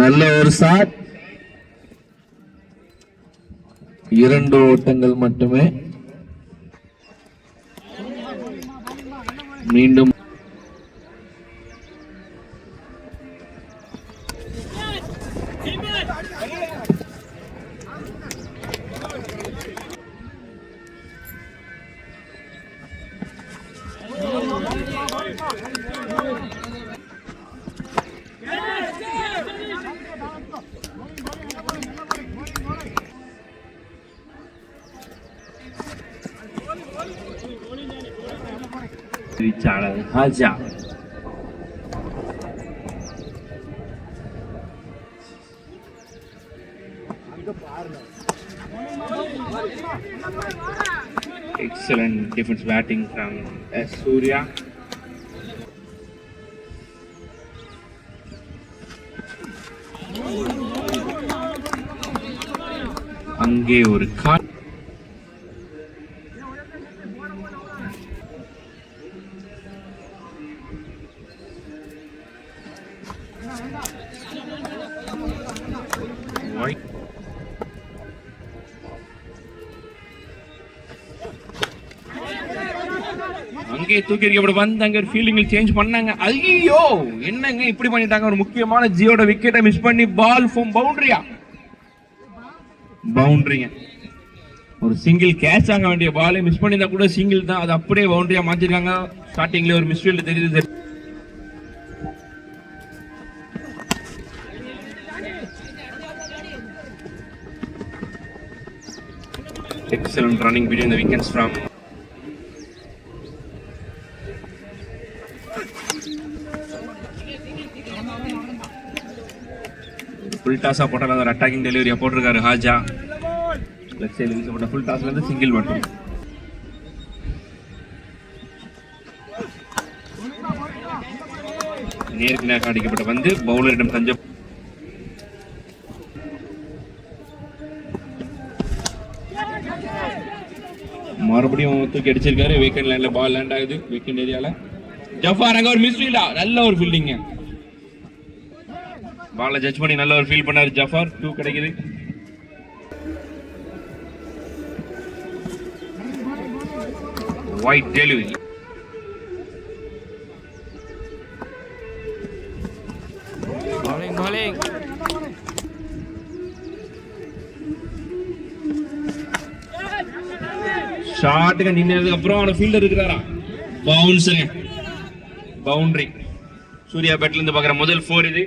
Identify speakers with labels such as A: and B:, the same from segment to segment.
A: நல்ல ஒரு ஷாட். 2 ஓட்டங்கள் மட்டுமே. மீண்டும் Haja. Excellent defense batting from S. Surya. அங்கே ஒரு கால். அங்கே தூக்கி எறியப்பட வந்து அங்க ஃபீல்டிங் சேஞ்ச் பண்ணாங்க. ஐயோ என்னங்க இப்படி பண்ணிட்டாங்க. ஒரு முக்கியமான ஜியோட விக்கெட்டை மிஸ் பண்ணி பால் ஃபார்ம் பவுண்டரிங்க. ஒரு சிங்கிள் கேட்ச் ஆக வேண்டிய பாலை மிஸ் பண்ணிருந்தா கூட சிங்கிள் தான். அது அப்படியே பவுண்டரியா மாத்திருக்காங்க. ஸ்டார்டிங்ல ஒரு மிஸ்ஃபீல்ட் தெரியுது. Excellent running between the wickets from full toss போட்டால அந்த அட்டாக்கிங் டெலிவரியா போட்டுருக்காரு ஹாஜா. லெஃப்ட் சைடுல வீசப்பட்ட ஃபுல் டாஸ்ல இருந்து சிங்கிள் மட்டும். நேருக்கு நேர் அடிக்கப்பட்ட வந்து பவுலரிடம் தஞ்சம். மறுபடியும் தூக்கி அடிச்சிருக்காரு. வீக்கெண்ட் லைன்ல பால் லேண்ட் ஆகுது. வீக்கெண்ட் ஏரியால ஜஃபார் அங்க ஒரு மிஸ்ஃபீல்டா. நல்ல ஒரு ஃபீல்டிங். பால ஜட்ஜ் பண்ணி நல்ல ஒரு ஃபீல் பண்ணாரு ஜஃபார். 2 கிடைக்குது. White delivery. bowling ஷாட்டுக்கு நின்னதுக்கு அப்புறம் அவன ஃபீல்டர் இருக்கிறாரா. பவுன்ஸுங்க. பவுண்டரி. சூர்யா பேட்ல இருந்து பாக்குற முதல் 4 இது.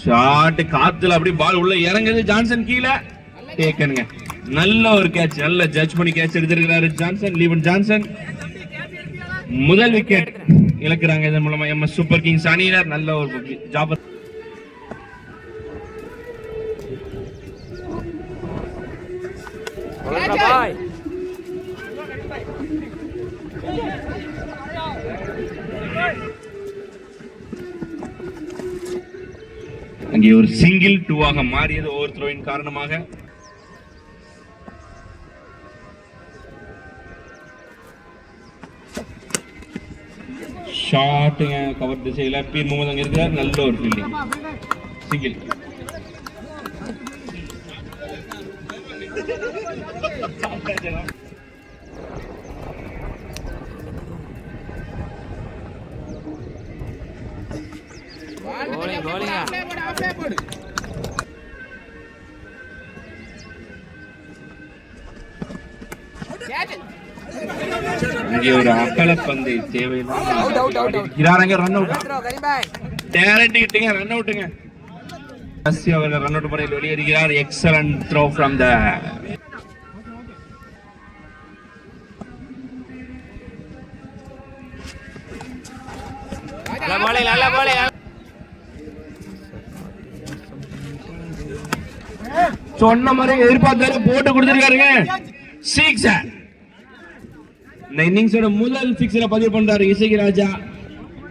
A: ஷாட் காத்துல அப்படி பால் உள்ள இறங்குது. ஜான்சன் கீழே டேக்கனுங்க. நல்ல ஒரு கேட்ச். நல்ல ஜட்ஜ் பண்ணி கேட்ச் எடுத்திருக்கிறாரு ஜான்சன். லீவன் ஜான்சன் முதல் விக்கெட் இழக்கிறாங்க. இதன் மூலமா எம்எஸ் சூப்பர் கிங்ஸ் அணியினர் நல்ல ஒரு ஜாப். அங்கே ஒரு சிங்கிள் 2 மாறியது ஓவர் த்ரோவின் காரணமாக. ஷாட்டுங்க கவர் திசையில பீர் முகமது அங்க இருக்கிறார். நல்ல ஒரு ஃபீல்டிங். சிங்கிள். இங்கே ஒரு அகலப்பந்து தேவையில்லை. Run out. டேலண்ட் கிட்டீங்க. ரன் அவுட்டுங்க. அவர்கள் ரன் அவுட் முறையில் வெளியேறுகிறார். எக்ஸலன்ட் த்ரோ ஃப்ரம் த சொன்ன மாதிரி எதிர்பார்த்தாரு, போட்டு கொடுத்திருக்காருங்க. சிக்ஸ். இந்த இன்னிங்ஸோட முதல் சிக்ஸ்ல பதிவு பண்றாரு இசக்கி ராஜா.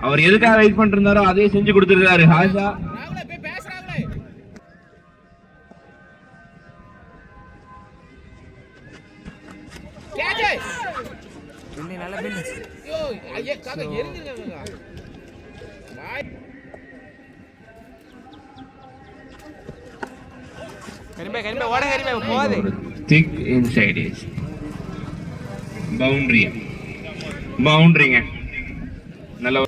A: அவர் எதுக்காக வெயிட் பண்ணிட்டு இருந்தாரோ அதே செஞ்சு கொடுத்திருக்காரு ஹாஷா. Thick inside is boundary. பவுண்டரிங்க. நல்ல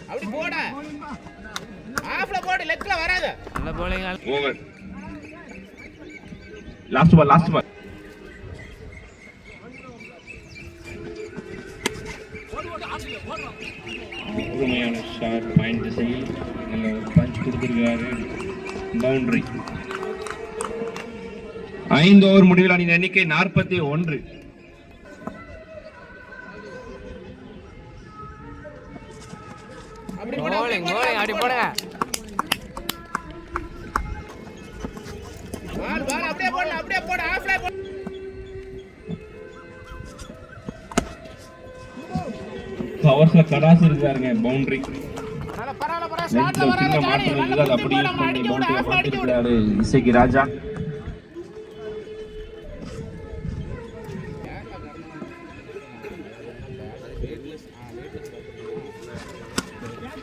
B: அப்படி போட ஆஃப்ல போடு, லெக்ல வராத. நல்ல bowling.
A: ஓவர். Last ball. உண்மையான ஷாட், பாயிண்ட் திசையில் நல்ல ஒரு பஞ்ச் கொடுத்திருக்காரு. பவுண்டரி. 5 ஓவர் முடிவில் அணியின் எண்ணிக்கை 41.
B: அப்படி போடுங்க. பால் அப்படியே போடு ஆஃப்ல போடு.
A: பவர்ஸ்ல கடாஸ் இருக்காருங்க. பவுண்டரி.
B: பரவாயில்ல ஸ்டார்ட்ல வராத ஜானி.
A: அது அப்படியே பண்ணி பவுண்டரி பண்ணிருக்காரு இசக்கி ராஜா.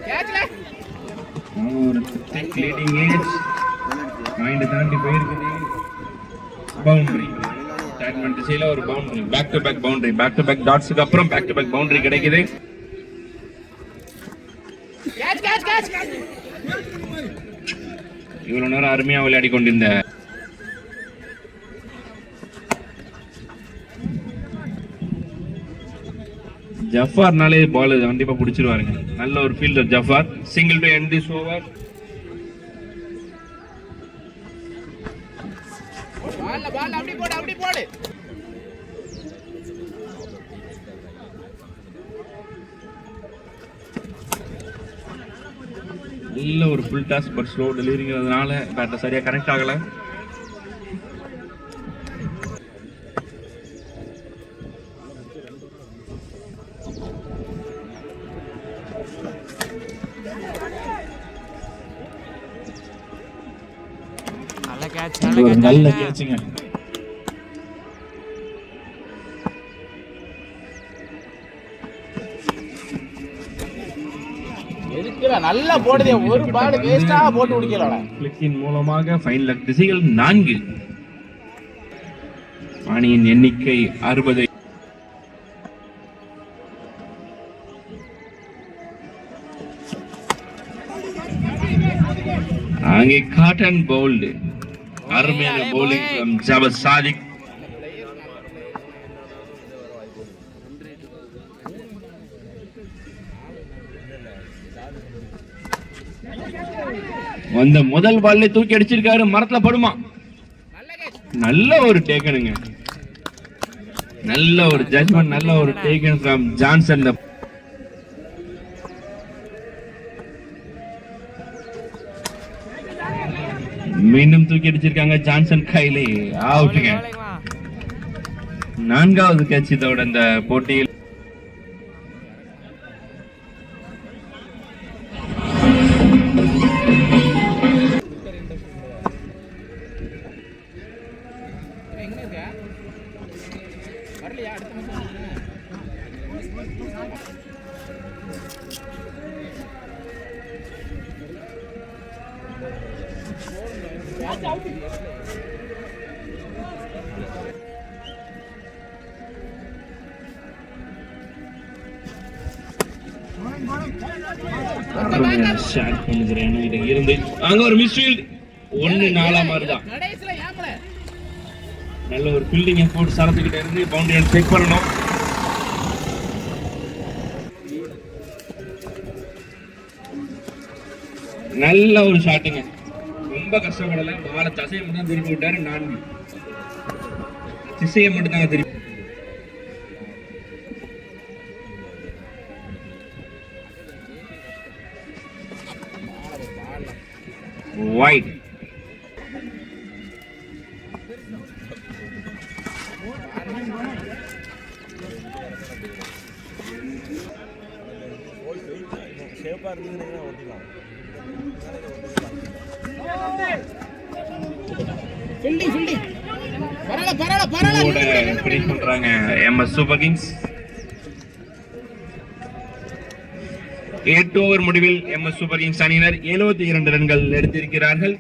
B: கேட்ச்ல
A: ஒரு திக் லீடிங் ஏஜ் மைண்ட் தாண்டி போயிருக்குது. பவுண்டரி. ஸ்டாட்மென்ட் திசையில ஒரு boundary. Back to back boundary. Back to back டாட்ஸ்க்கு அப்புறம் பேக் டு பேக் பவுண்டரி கிடைக்குது.
B: கேட்ச்.
A: இவ்வளவு நேரம் அருமையா விளையாடி கொண்டிருந்த ஜஃபார்னாலே பால் கண்டிப்பா பிடிச்சிருவாருங்க. நல்ல ஒரு fielder Jafar. Single to end this over.
B: Ball அப்படி போடு.
A: நல்ல ஒரு ஃபுல் டாஸ் பட் ஸ்லோ டெலிவரிங்கிறதுனால பேட்டை சரியா கனெக்ட் ஆகல. நல்ல கேட்சுங்க.
B: நல்லா போடுதே, ஒரு பால் வேஸ்டா போட்டு முடிக்கலடா.
A: கிளிக்கின் மூலமாக ஃபைன் லக் திசைகள் 4. அணியின் எண்ணிக்கை 60. அங்கே காட்டன் பவுல்டு. அருமையான பவுலிங் from ஜாபர் சாதிக். வந்த முதல் பால்ல தூக்கி அடிச்சிருக்காரு. மரத்துல படுமா. நல்ல ஒரு டேக்கனுங்க. நல்ல ஒரு ஜட்ஜ்மெண்ட். நல்ல ஒரு டேக்கன் from ஜான்சன். மீண்டும் தூக்கி அடிச்சிருக்காங்க ஜான்சன். கையிலே அவுட்டுங்க. 4வது கேட்ச் இதோட இந்த போட்டியில். அங்க ஒரு மிஸ்ஃபீல்ட் 1-4 மாதிரிதான். நல்ல ஒரு ஃபீல்டிங் எஃபோர்ட் சரத்துக்கிட்ட இருந்து பவுண்டரி செக் பண்ணணும். நல்ல ஒரு ஷாட்டுங்க. ரொம்ப கஷ்டப்படல. பால தசையை மட்டும் தான் திருப்பி விட்டாரு. 4 திசையை மட்டும் தாங்க திருப்பி. wide.
B: ஃபீல்டிங் பரவாயில்ல
A: கூட finish பண்றாங்க MS சூப்பர் கிங்ஸ். 8 ஓவர் முடிவில் MS சூப்பர் கிங்ஸ் அணியினர் 72 ரன்கள் எடுத்திருக்கிறார்கள்.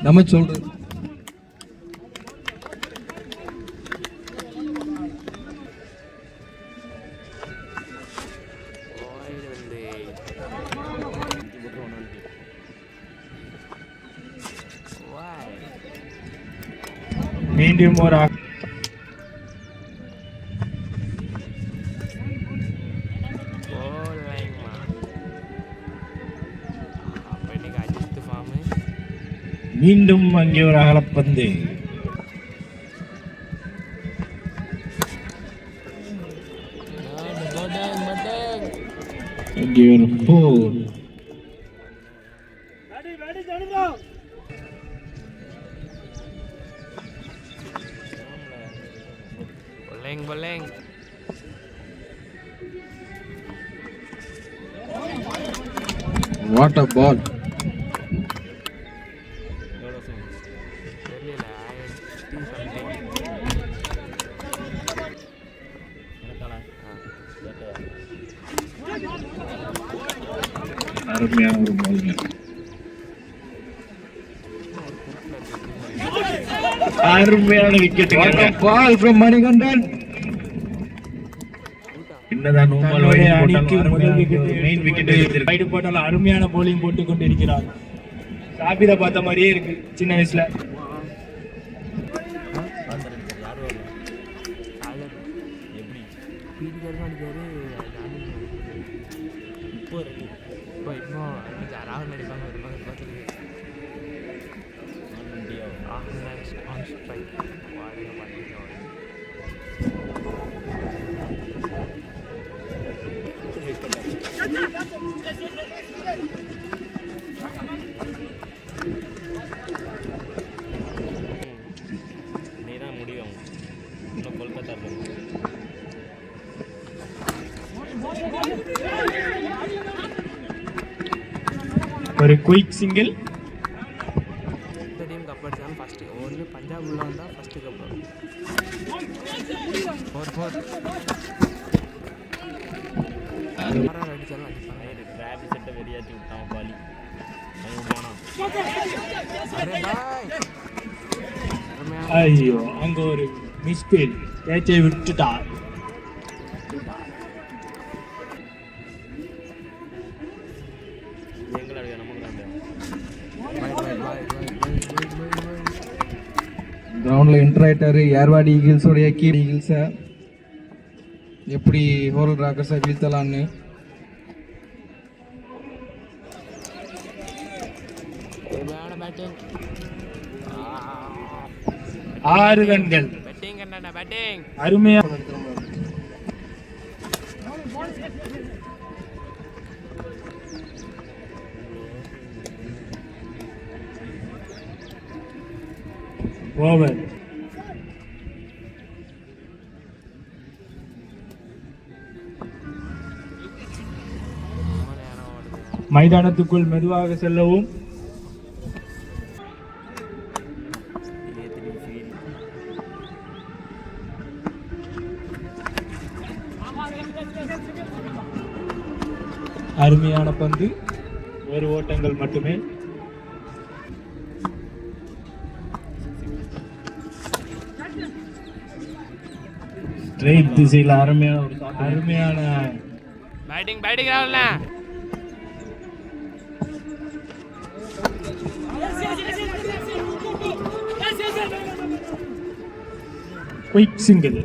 C: நம்ம சொல்றது
D: மீண்டும் ஒரு மீண்டும் அங்கே ஒரு அகலப்பந்து. இங்கே ஒரு 4.
B: bowling
C: வாட் அ பால்.
A: அருமையான ஒரு பால். அருமையான விக்கெட்.
C: Ball from Manikandan.
A: என்னதான்
D: தன்னுடைய அணிக்கு முதல்
A: மெயின் விக்கெட் எடுத்திருக்காரு.
D: ரைடு போட்டாலும் அருமையான bowling போட்டு கொண்டிருக்கிறார். சாபிரை பார்த்த மாதிரியே இருக்கு சின்ன வயசுல. ஒரு குயிக் சிங்கிள்.
B: டீம் கப் அடிச்சாலும் ஃபர்ஸ்ட் ஓவர்ல பஞ்சாப் உள்ள வந்தா ஃபர்ஸ்ட் கப் வரும். 4 ஆறார் அடிச்சாலும் அடிப்பாங்க. டிராபி செட்ட வெறியாட்டி விட்டான் பாலி.
D: ஐயோ அங்க ஒரு மிஸ்பீல். கேட்சை விட்டுட்டார்.
C: கிரவுண்டில் என்டர் ஆயிட்டாரு. ஏர்வாடி ஈகிள்ஸோடைய கீப் ஈகிள்ஸை எப்படி ஹோல் ராக்கர்ஸை வீழ்த்தலான்னு.
D: ஆறு ரன்கள். அருமையா ஓவர். மைதானத்துக்குள் மெதுவாக செல்லவும். அருமையான பந்து. ஒரு ஓட்டங்கள் மட்டுமே. ஸ்ட்ரைட் திசையில் அருமையான
B: பேட்டிங் ஆகல.
D: Quick single.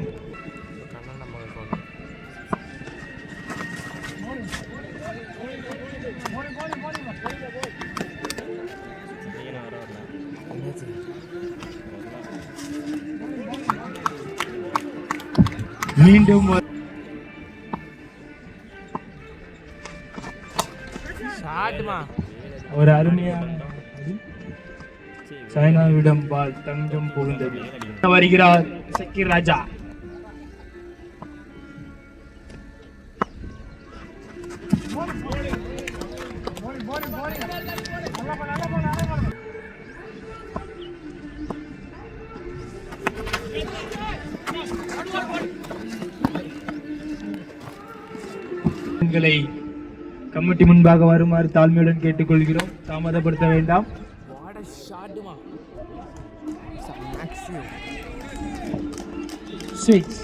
D: மீண்டும்
B: ஷாட்மா
D: ஒரு அருமையான சைனாவிடம் பால் தங்கம் புகுந்தது. வருகிறார் சக்கீர் ராஜா. உங்களை கமிட்டி முன்பாக வருமாறு தாழ்மையுடன் கேட்டுக்கொள்கிறோம். தாமதப்படுத்த வேண்டாம்.
B: வாட் அ ஷாட்மா மேக்ஸிமம்
D: 6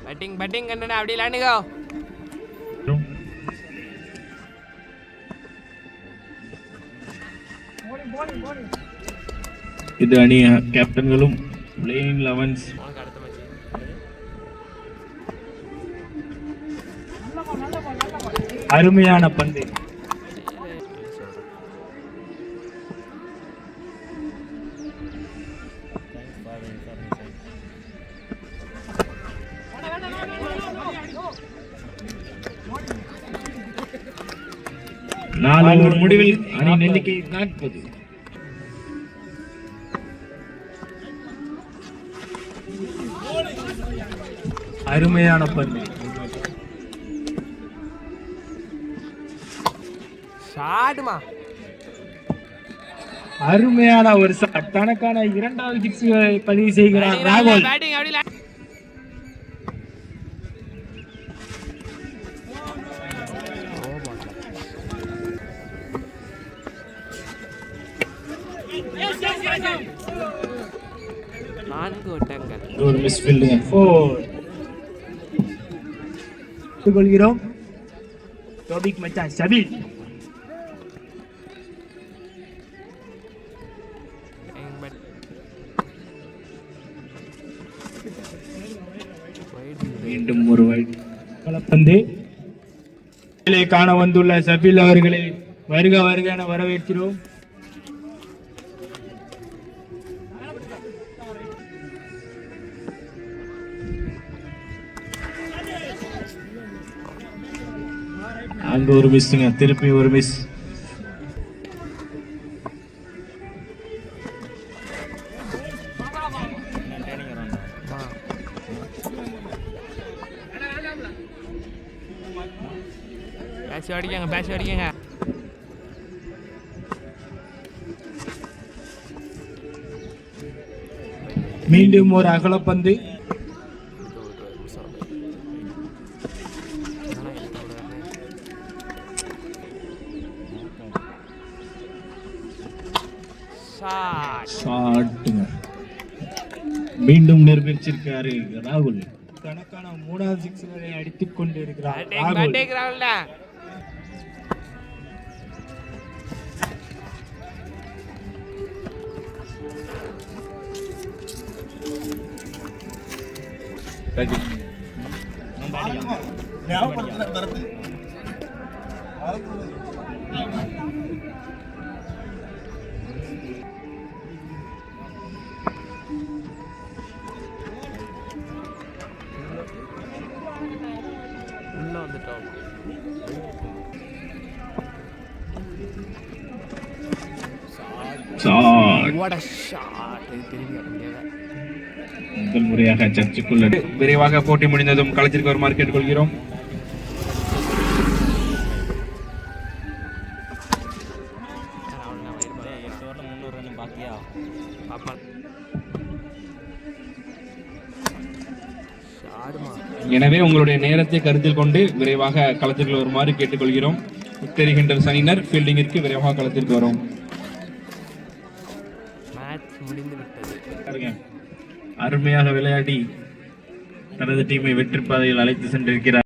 B: பேட்டிங் கண்டனா அப்படி லாண்டுகோ.
A: இது அணி கேப்டன்களும் பிளேயிங் 11s.
B: அடுத்த மேட்ச்
D: அருமையான பந்து.
A: நாலு ஓவர் முடிவில் அணி எண்ணிக்கை 40.
D: அருமையான பந்து.
B: ஷாட்மா
D: அருமையான ஒரு ஷாட். தனக்கான இரண்டாவது சிக்ஸ் பதிவு செய்கிறார் ராகுல்.
B: பேட்டிங் அப்படி நான்கு ஓட்டங்கள்.
A: ஒரு மிஸ் ஃபீல்டுங்க.
D: 4 கொள்கிறோம். டோபிக் மச்சான் சபீல்.
A: மீண்டும் ஒரு வைட்.
D: பந்து காண வந்துள்ள சபீல் அவர்களை வருக வருக என வரவேற்கிறோம்.
A: அங்க ஒரு மிஸ்ங்க. திருப்பி ஒரு மிஸ்.
B: பேட்ச் அடிக்கங்க.
D: மீண்டும் ஒரு அகலப்பந்து.
A: ஷாட்டுங்க. மீண்டும் நிரூபிச்சிருக்காரு ராகுல்.
D: தனக்கான 3வது சிக்ஸரை அடித்துக் கொண்டிருக்கிறார்
B: பேட்டிங்
D: ராகுல்.
B: ராகுல்டா. உள்ள வந்துட்டோம்.
A: ஷாட்.
B: What a shot. திரும்பி அடிங்க.
A: முதல் முறையாக சர்ச்சுக்குள்ள. விரைவாக போட்டி முடிந்ததும் களத்திற்கு வருமாறு கேட்டுக்கொள்கிறோம். எனவே உங்களுடைய நேரத்தை கருத்தில் கொண்டு விரைவாக களத்திற்கு வருமாறு கேட்டுக்கொள்கிறோம். உத்தரிகின்ற அணியினர் ஃபீல்டிங்கிற்கு விரைவாக களத்திற்கு வரும்.
B: மேட்ச் முடிந்து விட்டது.
A: அருமையாக விளையாடி தனது டீமை வெற்றி பாதையில் அழைத்து சென்றிருக்கிறார்.